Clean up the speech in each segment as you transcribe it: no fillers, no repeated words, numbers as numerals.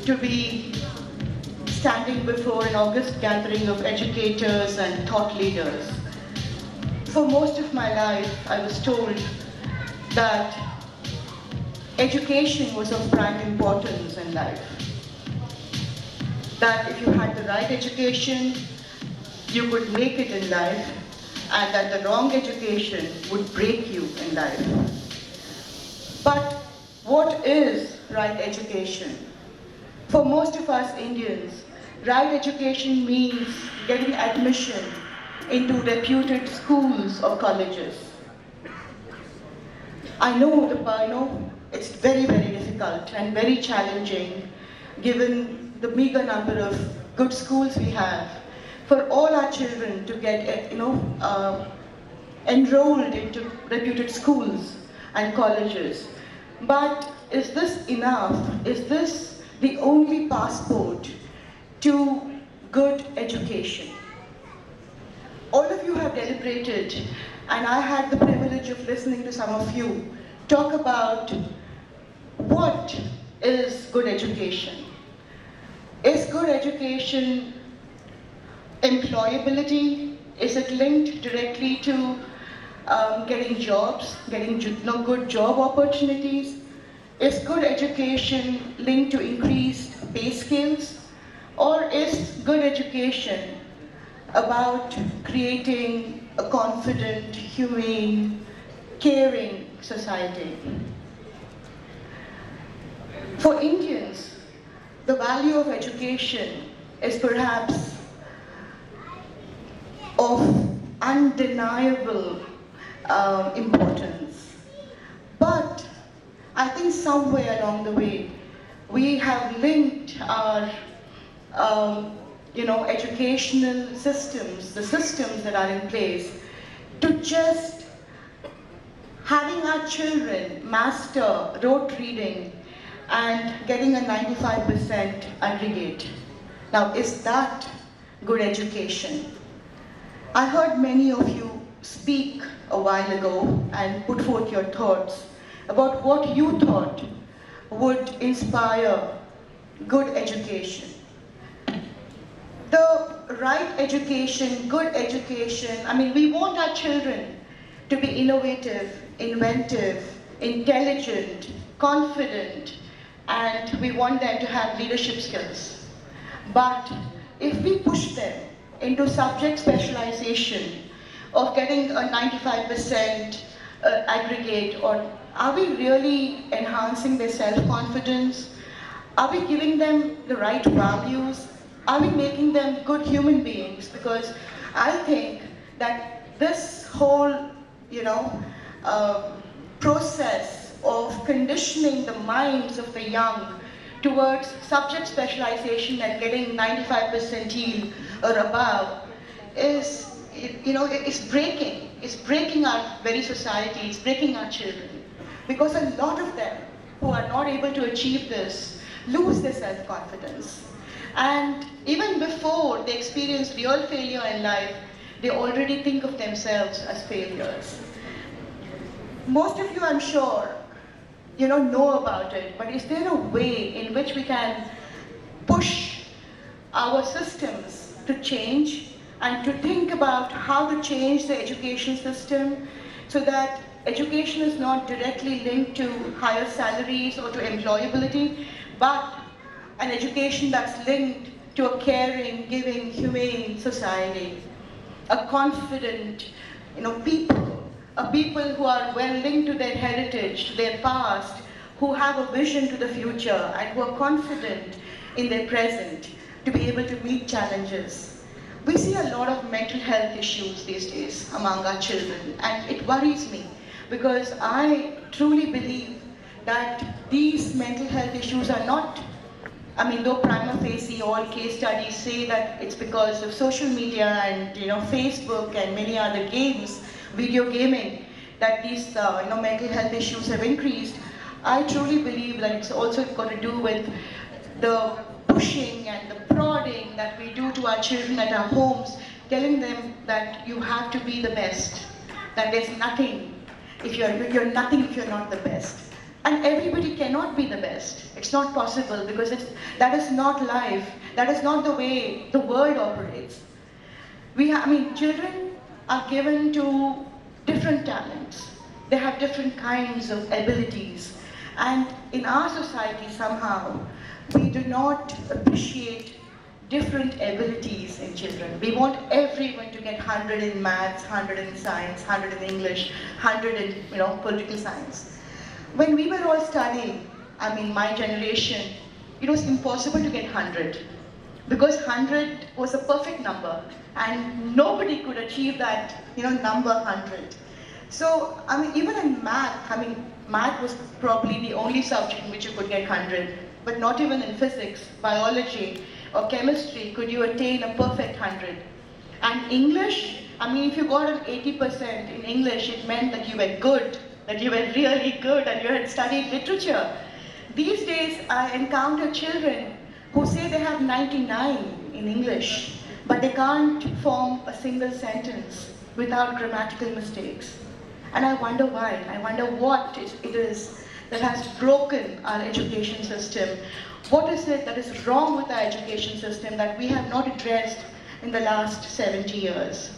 to be standing before an august gathering of educators and thought leaders. For most of my life, I was told that education was of prime importance in life. That if you had the right education, you could make it in life, and that the wrong education would break you in life. But what is right education? For most of us Indians, right education means getting admission into reputed schools or colleges. I know it's very, very difficult and very challenging given the meager number of good schools we have for all our children to get enrolled into reputed schools and colleges. But is this enough? Is this the only passport to good education? All of you have deliberated, and I had the privilege of listening to some of you talk about what is good education. Is good education employability? Is it linked directly to getting jobs, getting good job opportunities? Is good education linked to increased pay scales? Or is good education about creating a confident, humane, caring society? For Indians, the value of education is perhaps of undeniable importance. But I think somewhere along the way, we have linked our educational systems, the systems that are in place, to just having our children master rote reading and getting a 95% aggregate. Now, is that good education? I heard many of you speak a while ago and put forth your thoughts about what you thought would inspire good education. The right education, good education, we want our children to be innovative, inventive, intelligent, confident, and we want them to have leadership skills. But if we push them into subject specialization of getting a 95% aggregate, or are we really enhancing their self-confidence? Are we giving them the right values? Are we making them good human beings? Because I think that this whole, process of conditioning the minds of the young towards subject specialization and getting 95 percentile or above is, it's breaking. It's breaking our very society. It's breaking our children. Because a lot of them who are not able to achieve this lose their self-confidence. And even before they experience real failure in life, they already think of themselves as failures. Most of you, I'm sure, know about it, but is there a way in which we can push our systems to change and to think about how to change the education system so that education is not directly linked to higher salaries or to employability, but an education that's linked to a caring, giving, humane society, a confident, people who are well linked to their heritage, to their past, who have a vision to the future and who are confident in their present to be able to meet challenges. We see a lot of mental health issues these days among our children, and it worries me because I truly believe that these mental health issues are not, though prima facie all case studies say that it's because of social media and Facebook and many other games, video gaming, that these mental health issues have increased. I truly believe that it's also got to do with the pushing and the prodding that we do to our children at our homes, telling them that you have to be the best, that there's nothing if you're nothing if you're not the best. And everybody cannot be the best. It's not possible because that is not life. That is not the way the world operates. Children are given to different talents. They have different kinds of abilities. And in our society, somehow, we do not appreciate different abilities in children. We want everyone to get 100 in maths, 100 in science, 100 in English, 100 in political science. When we were all studying, my generation, it was impossible to get 100 because 100 was a perfect number and nobody could achieve that, number 100. So, even in math, math was probably the only subject in which you could get 100, but not even in physics, biology, or chemistry could you attain a perfect 100. And English, if you got an 80% in English, it meant that you were good, that you were really good and you had studied literature. These days, I encounter children who say they have 99 in English, but they can't form a single sentence without grammatical mistakes. And I wonder why. I wonder what it is that has broken our education system. What is it that is wrong with our education system that we have not addressed in the last 70 years?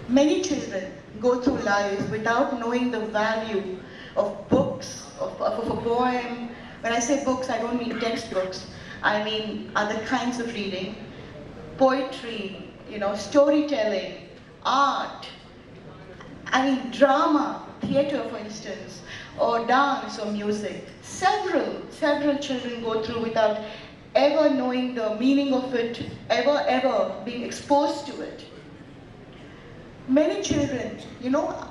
Many children go through life without knowing the value of books, of a poem. When I say books, I don't mean textbooks. I mean other kinds of reading, poetry, storytelling, art, drama, theater, for instance, or dance or music. Several children go through without ever knowing the meaning of it, ever being exposed to it. Many children,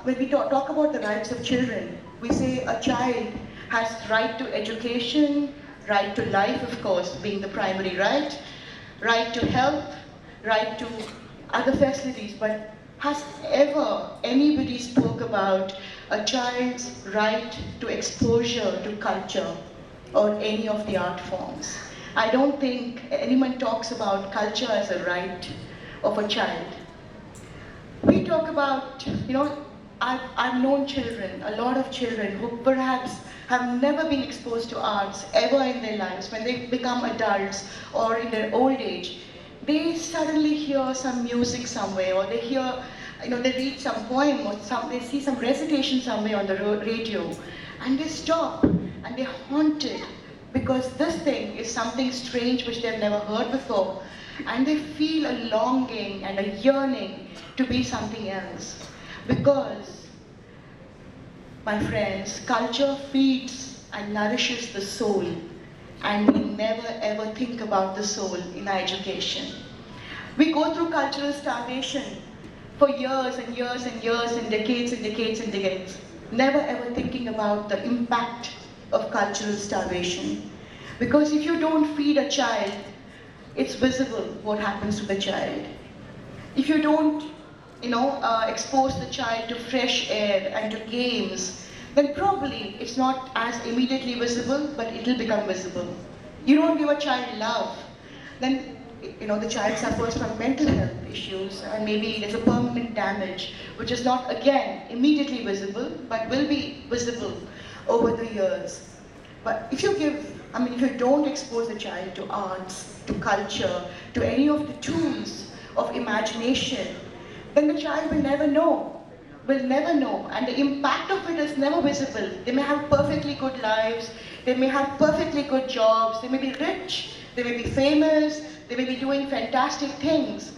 when we talk about the rights of children, we say a child has right to education, right to life, of course, being the primary right to health, right to other facilities, but has ever anybody spoke about a child's right to exposure to culture or any of the art forms? I don't think anyone talks about culture as a right of a child. We talk about, I've known children, a lot of children who perhaps have never been exposed to arts ever in their lives. When they become adults or in their old age, they suddenly hear some music somewhere, or they hear, they read some poem, or they see some recitation somewhere on the radio, and they stop and they're haunted because this thing is something strange which they've never heard before, and they feel a longing and a yearning to be something else. Because, my friends, culture feeds and nourishes the soul, and we never ever think about the soul in our education. We go through cultural starvation for years and years and years and decades and decades and decades, never ever thinking about the impact of cultural starvation. Because if you don't feed a child, it's visible what happens to the child. If you don't, expose the child to fresh air and to games, then probably it's not as immediately visible, but it'll become visible. You don't give a child love, then the child suffers from mental health issues, and maybe there's a permanent damage, which is not, again, immediately visible, but will be visible over the years. But if you don't expose the child to arts, to culture, to any of the tools of imagination, then the child will never know, and the impact of it is never visible. They may have perfectly good lives, they may have perfectly good jobs, they may be rich, they may be famous, they may be doing fantastic things,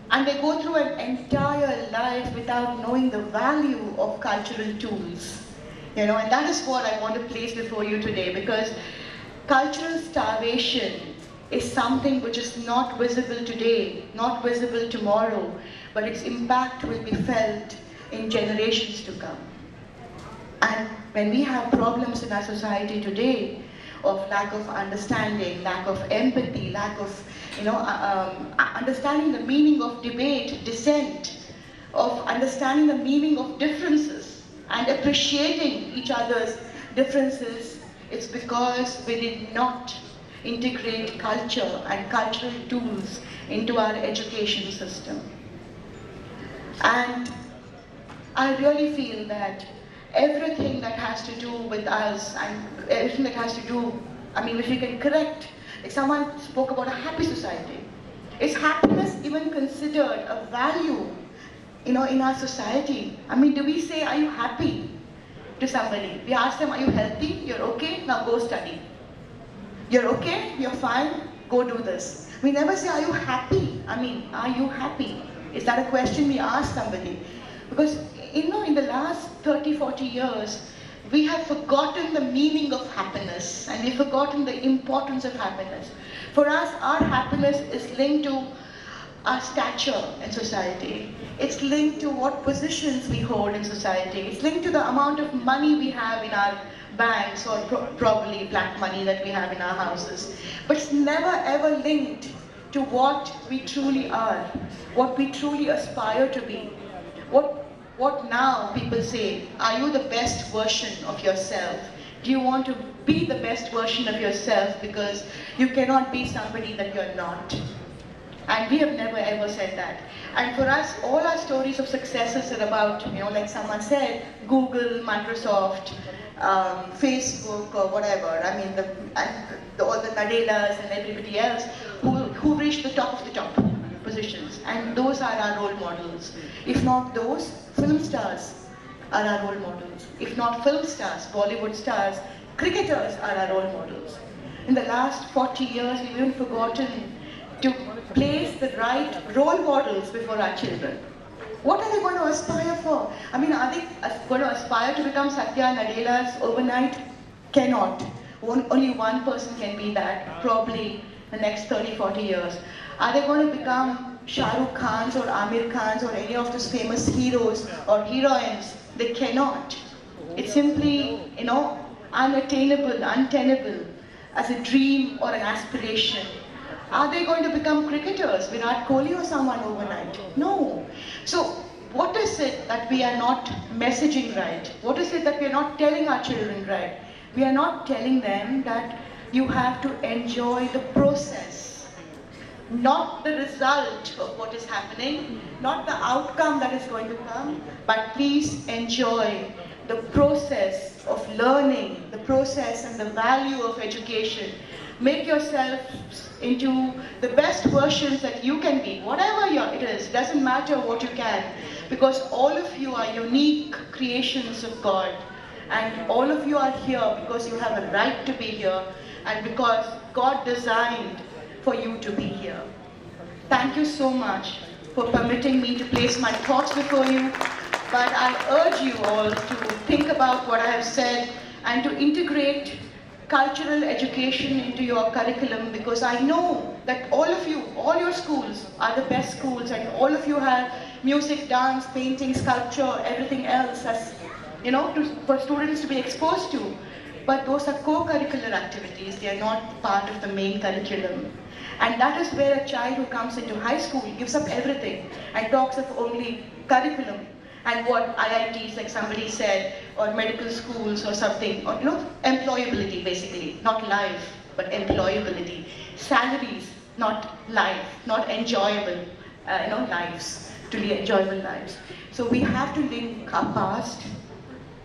and they go through an entire life without knowing the value of cultural tools. And that is what I want to place before you today, because cultural starvation is something which is not visible today, not visible tomorrow, but its impact will be felt in generations to come. And when we have problems in our society today of lack of understanding, lack of empathy, lack of understanding the meaning of debate, dissent, of understanding the meaning of differences and appreciating each other's differences, it's because we did not integrate culture and cultural tools into our education system. And I really feel that everything that has to do with us and everything that has to do, I mean, if you can correct, like someone spoke about a happy society. Is happiness even considered a value, in our society? I mean, do we say, are you happy to somebody? We ask them, are you healthy? You're okay? Now go study. You're okay? You're fine? Go do this. We never say, are you happy? I mean, are you happy? Is that a question we ask somebody? Because, in the last 30, 40 years, we have forgotten the meaning of happiness and we've forgotten the importance of happiness. For us, our happiness is linked to our stature in society. It's linked to what positions we hold in society. It's linked to the amount of money we have in our banks or probably black money that we have in our houses. But it's never ever linked to what we truly are, what we truly aspire to be. What now people say, are you the best version of yourself? Do you want to be the best version of yourself because you cannot be somebody that you're not? And we have never ever said that. And for us, all our stories of successes are about, like someone said, Google, Microsoft, Facebook or whatever. I mean, all the Nadelas and everybody else who reached the top of the top positions. And those are our role models. If not those, film stars are our role models. If not film stars, Bollywood stars, cricketers are our role models. In the last 40 years, we've even forgotten to place the right role models before our children. What are they going to aspire for? I mean, are they going to aspire to become Satya Nadelas overnight? Cannot. Only one person can be that, probably the next 30, 40 years. Are they going to become Shah Rukh Khans or Amir Khans or any of those famous heroes or heroines? They cannot. It's simply, unattainable, untenable as a dream or an aspiration. Are they going to become cricketers, Virat Kohli or someone overnight? No. So what is it that we are not messaging right? What is it that we are not telling our children right? We are not telling them that you have to enjoy the process, not the result of what is happening, not the outcome that is going to come, but please enjoy the process of learning, the process and the value of education. Make yourself into the best versions that you can be, whatever it is, doesn't matter what you can, because all of you are unique creations of God, and all of you are here because you have a right to be here, and because God designed for you to be here. Thank you so much for permitting me to place my thoughts before you, but I urge you all to think about what I have said and to integrate cultural education into your curriculum, because I know that all of you, all your schools are the best schools, and all of you have music, dance, painting, sculpture, everything else as, for students to be exposed to. But those are co-curricular activities, they are not part of the main curriculum. And that is where a child who comes into high school gives up everything and talks of only curriculum and what IITs, like somebody said, or medical schools or something, or employability basically, not life, but employability. Salaries, not life, not enjoyable, lives, to be enjoyable lives. So we have to link our past,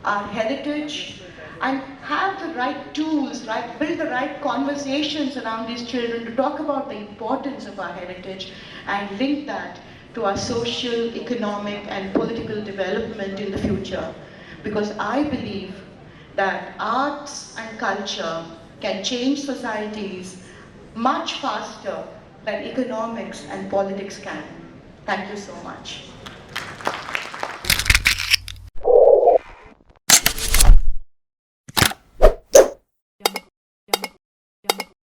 our heritage, and have the right tools, build the right conversations around these children to talk about the importance of our heritage and link that to our social, economic, and political development in the future. Because I believe that arts and culture can change societies much faster than economics and politics can. Thank you so much.